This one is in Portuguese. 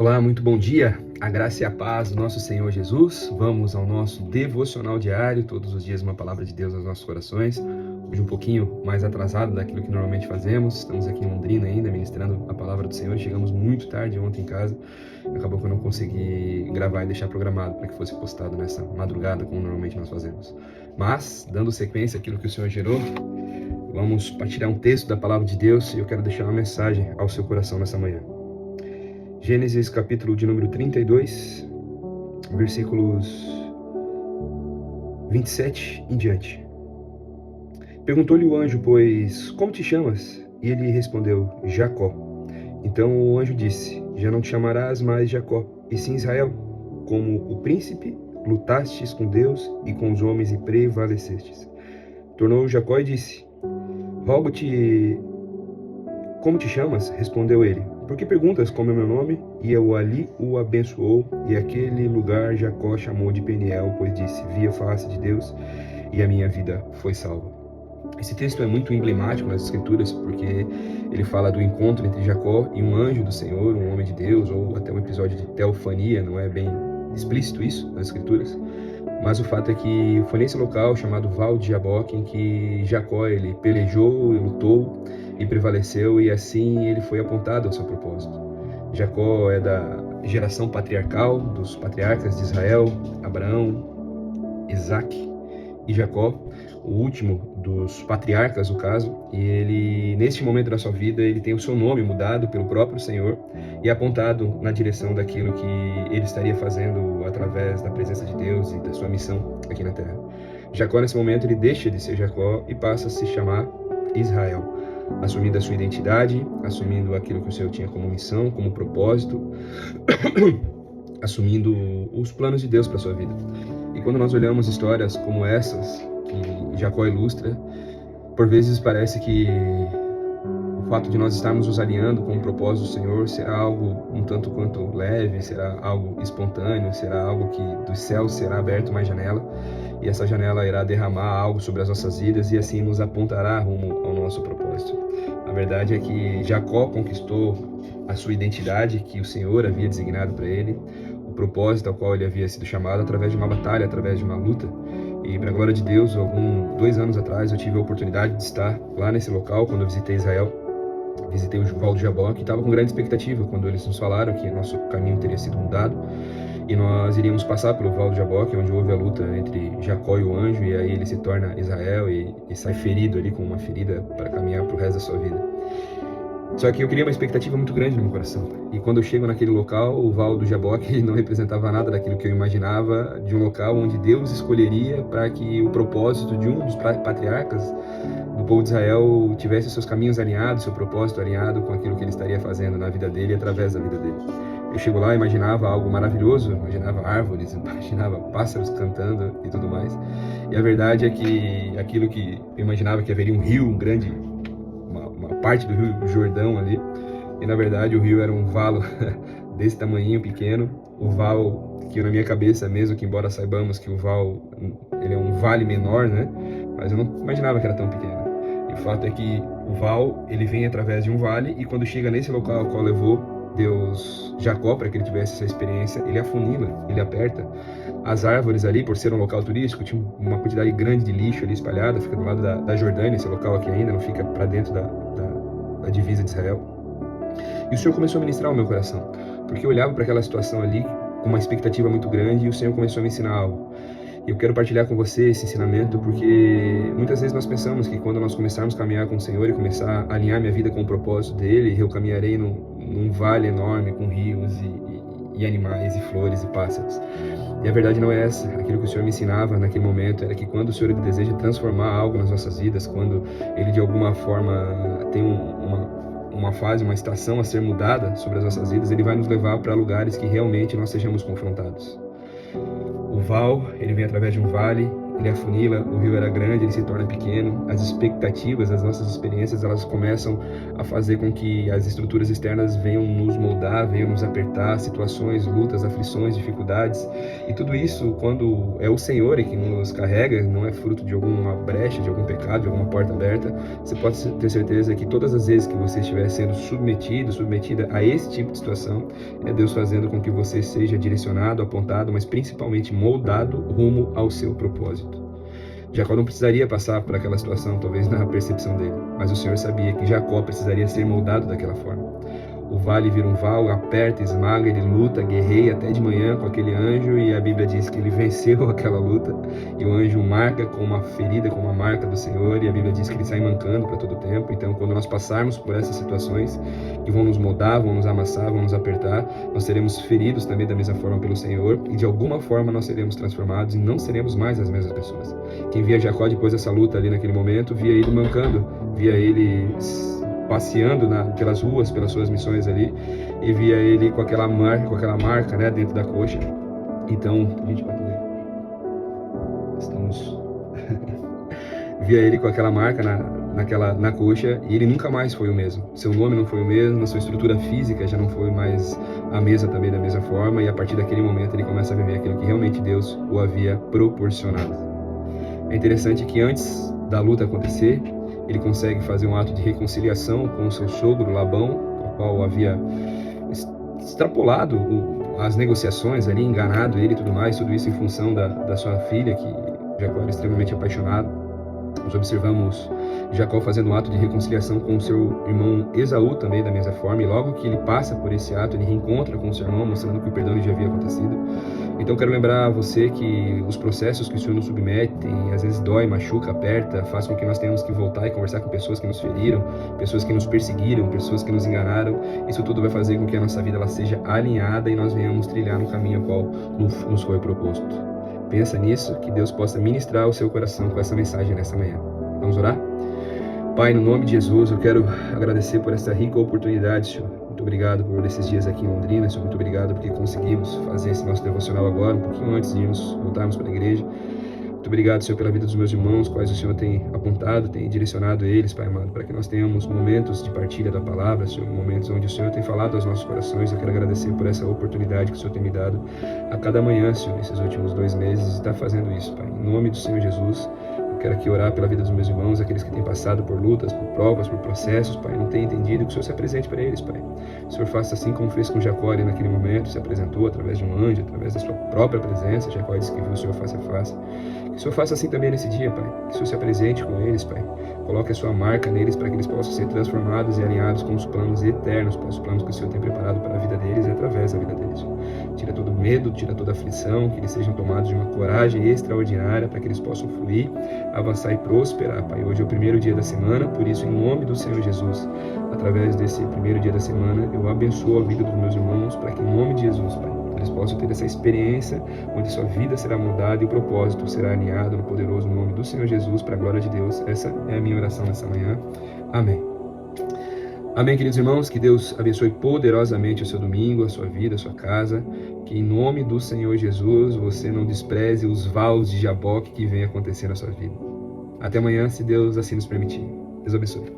Olá, muito bom dia, a graça e a paz do nosso Senhor Jesus. Vamos ao nosso devocional diário, todos os dias uma palavra de Deus aos nossos corações. Hoje um pouquinho mais atrasado daquilo que normalmente fazemos, estamos aqui em Londrina ainda, ministrando a palavra do Senhor. Chegamos muito tarde ontem em casa, acabou que eu não consegui gravar e deixar programado para que fosse postado nessa madrugada, como normalmente nós fazemos. Mas, dando sequência àquilo que o Senhor gerou, vamos partilhar um texto da palavra de Deus e eu quero deixar uma mensagem ao seu coração nessa manhã. Gênesis capítulo de número 32, versículos 27 em diante. Perguntou-lhe o anjo, pois, como te chamas? E ele respondeu, Jacó. Então o anjo disse, já não te chamarás mais Jacó, e sim Israel. Como o príncipe, lutastes com Deus e com os homens e prevalecestes. Tornou Jacó e disse, rogo-te, como te chamas? Respondeu ele. Por que perguntas como é meu nome? E eu ali o abençoou, e aquele lugar Jacó chamou de Peniel, pois disse, vi a face de Deus, e a minha vida foi salva. Esse texto é muito emblemático nas Escrituras, porque ele fala do encontro entre Jacó e um anjo do Senhor, um homem de Deus, ou até um episódio de teofania, não é bem explícito isso nas Escrituras, mas o fato é que foi nesse local chamado Val de Jaboque em que Jacó ele pelejou e lutou e prevaleceu, e assim ele foi apontado ao seu propósito. Jacó é da geração patriarcal dos patriarcas de Israel, Abraão, Isaac e Jacó, o último dos patriarcas, no caso, e ele, neste momento da sua vida, ele tem o seu nome mudado pelo próprio Senhor e apontado na direção daquilo que ele estaria fazendo através da presença de Deus e da sua missão aqui na Terra. Jacó, nesse momento, ele deixa de ser Jacó e passa a se chamar Israel, assumindo a sua identidade, assumindo aquilo que o Senhor tinha como missão, como propósito, assumindo os planos de Deus para a sua vida. E quando nós olhamos histórias como essas, que Jacó ilustra, por vezes parece que o fato de nós estarmos nos alinhando com o propósito do Senhor será algo um tanto quanto leve, será algo espontâneo, será algo que dos céus será aberto uma janela, e essa janela irá derramar algo sobre as nossas vidas e assim nos apontará rumo ao nosso propósito. A verdade é que Jacó conquistou a sua identidade que o Senhor havia designado para ele, o propósito ao qual ele havia sido chamado através de uma batalha, através de uma luta. E para a glória de Deus, 2 anos atrás, eu tive a oportunidade de estar lá nesse local, quando eu visitei Israel, visitei o Val de Jaboque, e estava com grande expectativa quando eles nos falaram que nosso caminho teria sido mudado e nós iríamos passar pelo Val de Jaboque, onde houve a luta entre Jacó e o anjo, e aí ele se torna Israel e sai ferido ali com uma ferida para caminhar para o resto da sua vida. Só que eu criei uma expectativa muito grande no meu coração. E quando eu chego naquele local, o Val do Jaboque não representava nada daquilo que eu imaginava de um local onde Deus escolheria para que o propósito de um dos patriarcas do povo de Israel tivesse seus caminhos alinhados, seu propósito alinhado com aquilo que ele estaria fazendo na vida dele e através da vida dele. Eu chego lá, imaginava algo maravilhoso, imaginava árvores, imaginava pássaros cantando e tudo mais. E a verdade é que aquilo que eu imaginava que haveria um rio, um grande... uma parte do rio Jordão ali, e na verdade o rio era um valo desse tamanhinho pequeno, o val que na minha cabeça, mesmo que embora saibamos que o val ele é um vale menor, né, mas eu não imaginava que era tão pequeno. E o fato é que o val ele vem através de um vale, e quando chega nesse local ao qual levou Deus Jacó para que ele tivesse essa experiência, ele afunila, ele aperta as árvores ali, por ser um local turístico, tinha uma quantidade grande de lixo ali espalhada, fica do lado da Jordânia, esse local aqui ainda, não fica para dentro da divisa de Israel. E o Senhor começou a ministrar o meu coração, porque eu olhava para aquela situação ali com uma expectativa muito grande, e o Senhor começou a me ensinar algo. E eu quero partilhar com você esse ensinamento, porque muitas vezes nós pensamos que quando nós começarmos a caminhar com o Senhor e começar a alinhar minha vida com o propósito dele, eu caminharei num vale enorme com rios e animais e flores e pássaros. E a verdade não é essa. Aquilo que o Senhor me ensinava naquele momento era que quando o Senhor ele deseja transformar algo nas nossas vidas, quando ele de alguma forma tem uma fase, uma estação a ser mudada sobre as nossas vidas, ele vai nos levar para lugares que realmente nós sejamos confrontados. O val, ele vem através de um vale, ele afunila, o rio era grande, ele se torna pequeno, as expectativas, as nossas experiências, elas começam a fazer com que as estruturas externas venham nos moldar, venham nos apertar, situações, lutas, aflições, dificuldades, e tudo isso, quando é o Senhor que nos carrega, não é fruto de alguma brecha, de algum pecado, de alguma porta aberta, você pode ter certeza que todas as vezes que você estiver sendo submetido, submetida a esse tipo de situação, é Deus fazendo com que você seja direcionado, apontado, mas principalmente moldado rumo ao seu propósito. Jacó não precisaria passar por aquela situação, talvez na percepção dele, mas o Senhor sabia que Jacó precisaria ser moldado daquela forma. O vale vira um val, aperta, esmaga, ele luta, guerreia até de manhã com aquele anjo, e a Bíblia diz que ele venceu aquela luta, e o anjo marca com uma ferida, com uma marca do Senhor, e a Bíblia diz que ele sai mancando para todo o tempo. Então, quando nós passarmos por essas situações que vão nos moldar, vão nos amassar, vão nos apertar, nós seremos feridos também da mesma forma pelo Senhor, e de alguma forma nós seremos transformados e não seremos mais as mesmas pessoas. Quem via Jacó depois dessa luta ali naquele momento, via ele mancando, via ele passeando pelas ruas, pelas suas missões ali, e via ele com aquela marca, né, dentro da coxa. Então, a gente vai poder... via ele com aquela marca na coxa, e ele nunca mais foi o mesmo. Seu nome não foi o mesmo, a sua estrutura física já não foi mais a mesma também da mesma forma, e a partir daquele momento ele começa a viver aquilo que realmente Deus o havia proporcionado. É interessante que antes da luta acontecer, ele consegue fazer um ato de reconciliação com o seu sogro Labão, o qual havia extrapolado as negociações ali, enganado ele e tudo mais, tudo isso em função da sua filha, que Jacó era extremamente apaixonado. Nós observamos Jacó fazendo um ato de reconciliação com o seu irmão Esaú também da mesma forma, e logo que ele passa por esse ato, ele reencontra com o seu irmão, mostrando que o perdão já havia acontecido. Então quero lembrar a você que os processos que o Senhor nos submete, às vezes dói, machuca, aperta, faz com que nós tenhamos que voltar e conversar com pessoas que nos feriram, pessoas que nos perseguiram, pessoas que nos enganaram. Isso tudo vai fazer com que a nossa vida ela seja alinhada e nós venhamos trilhar no caminho ao qual nos foi proposto. Pensa nisso, que Deus possa ministrar o seu coração com essa mensagem nessa manhã. Vamos orar? Pai, no nome de Jesus, eu quero agradecer por essa rica oportunidade, Senhor. Muito obrigado por esses dias aqui em Londrina, Senhor. Muito obrigado porque conseguimos fazer esse nosso devocional agora, um pouquinho antes de voltarmos para a igreja. Muito obrigado, Senhor, pela vida dos meus irmãos, quais o Senhor tem apontado, tem direcionado eles, Pai amado, para que nós tenhamos momentos de partilha da palavra, Senhor, momentos onde o Senhor tem falado aos nossos corações. Eu quero agradecer por essa oportunidade que o Senhor tem me dado a cada manhã, Senhor, nesses últimos 2 meses, e está fazendo isso, Pai. Em nome do Senhor Jesus, eu quero aqui orar pela vida dos meus irmãos, aqueles que têm passado por lutas, por provas, por processos, Pai, não têm entendido, que o Senhor se apresente para eles, Pai. O Senhor faça assim como fez com Jacó ali naquele momento, se apresentou através de um anjo, através da sua própria presença. Jacó disse que viu o Senhor face a face. Que o Senhor faça assim também nesse dia, Pai. Que o Senhor se apresente com eles, Pai. Coloque a sua marca neles para que eles possam ser transformados e alinhados com os planos eternos, com os planos que o Senhor tem preparado para a vida deles e através da vida deles. Tira todo medo, tira toda aflição, que eles sejam tomados de uma coragem extraordinária para que eles possam fluir, avançar e prosperar, Pai. Hoje é o primeiro dia da semana, por isso, em nome do Senhor Jesus, através desse primeiro dia da semana, eu abençoo a vida dos meus irmãos, para que, em nome de Jesus, Pai, eles possam ter essa experiência onde sua vida será mudada e o propósito será alinhado no poderoso nome do Senhor Jesus, para a glória de Deus. Essa é a minha oração nessa manhã. Amém. Amém, queridos irmãos, que Deus abençoe poderosamente o seu domingo, a sua vida, a sua casa, que em nome do Senhor Jesus você não despreze os vales de Jaboque que vem acontecer na sua vida. Até amanhã, se Deus assim nos permitir. Deus abençoe.